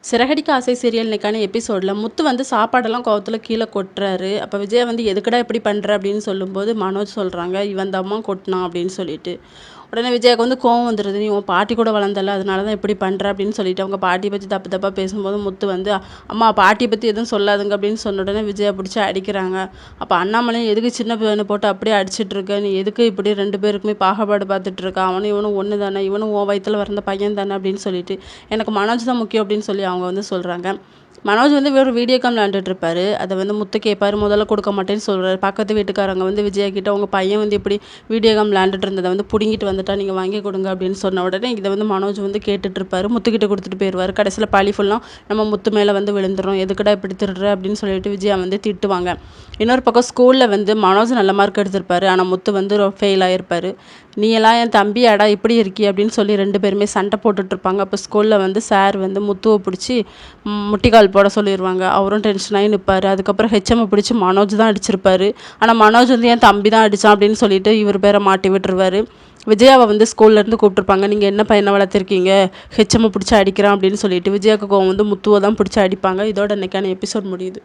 சிறகடிக்க ஆசை சீரியல் இன்னைக்கான எபிசோடில் முத்து வந்து சாப்பாடெல்லாம் கோவத்தில் கீழே கொட்டுறாரு. அப்போ விஜயா வந்து எதுக்குடா இப்படி பண்ணுற அப்படின்னு சொல்லும்போது மனோஜ் சொல்கிறாங்க இவன் தம்மா கொட்டினான் அப்படின்னு சொல்லிட்டு. உடனே விஜயாவுக்கு வந்து கோவம் வந்துடுது. நீ உன் பாட்டி கூட வளர்ந்தல, அதனால தான் இப்படி பண்ணுற அப்படின்னு சொல்லிட்டு அவங்க பாட்டியை பற்றி தப்பு தப்பாக பேசும்போது முத்து வந்து அம்மா பாட்டியை பற்றி எதுவும் சொல்லாதுங்க அப்படின்னு சொன்ன உடனே விஜயா பிடிச்சி அடிக்கிறாங்க. அப்போ அண்ணாமலையும் எதுக்கு சின்ன பையனை போட்டு அப்படியே அடிச்சிட்டு இருக்க, நீ எதுக்கு இப்படி ரெண்டு பேருக்குமே பாகுபாடு பார்த்துட்டு இருக்க, அவனும் இவனும் ஒன்று தானே, இவனும் உன் வயிற்றுல வந்த பையன் தானே அப்படின்னு சொல்லிட்டு எனக்கு மனோஜ் தான் முக்கியம் அப்படின்னு சொல்லி அவங்க வந்து சொல்கிறாங்க. மனோஜ் வந்து வேறு வீடியோ கால் விளாண்டுட்டு இருப்பாரு. அதை வந்து முத்து கேட்பாரு. முதல்ல கொடுக்க மாட்டேன்னு சொல்கிறாரு. பக்கத்து வீட்டுக்காரங்க வந்து விஜயா கிட்ட உங்கள் பையன் வந்து இப்படி வீடியோ கால் விளாண்டுட்டு இருந்ததை வந்து பிடுங்கிட்டு வந்துட்டா நீங்கள் வாங்கி கொடுங்க அப்படின்னு சொன்ன உடனே இதை வந்து மனோஜ் வந்து கேட்டுட்டு இருப்பாரு. முத்துக்கிட்ட கொடுத்துட்டு போயிடுவார். கடைசியில் பழி ஃபுல்லாக நம்ம முத்து மேலே வந்து விழுந்துடும். எதுக்கடா இப்படி திருடுற அப்படின்னு சொல்லிட்டு விஜயா வந்து திட்டுவாங்க. இன்னொரு பக்கம் ஸ்கூலில் வந்து மனோஜ் நல்ல மார்க் எடுத்திருப்பாரு. ஆனால் முத்து வந்து ஃபெயில் ஆகிருப்பார். நீ எல்லாம் என் தம்பியாடா இப்படி இருக்கி அப்படின்னு சொல்லி ரெண்டு பேருமே சண்டை போட்டுட்ருப்பாங்க. அப்போ ஸ்கூலில் வந்து சார் வந்து முத்துவை பிடிச்சி முட்டிக்கால் போட சொல்லிடுவாங்க. அவரும் டென்ஷனாகி நிற்பார். அதுக்கப்புறம் ஹெச்எம்மை பிடிச்சி மனோஜ் தான் அடிச்சிருப்பாரு. ஆனால் மனோஜ் வந்து என் தம்பி தான் அடித்தான் அப்படின்னு சொல்லிட்டு இவர் பேரை மாட்டி விட்டுருவார். விஜயாவை வந்து ஸ்கூல்லேருந்து கூப்பிட்ருப்பாங்க. நீங்கள் என்ன பையனை வளர்த்துருக்கீங்க, ஹெச்எம்மை பிடிச்சி அடிக்கிறான் அப்படின்னு சொல்லிட்டு விஜயாவுக்கு கோவம் வந்து முத்துவை தான் பிடிச்சி அடிப்பாங்க. இதோட இன்னைக்கான எபிசோட் முடியுது.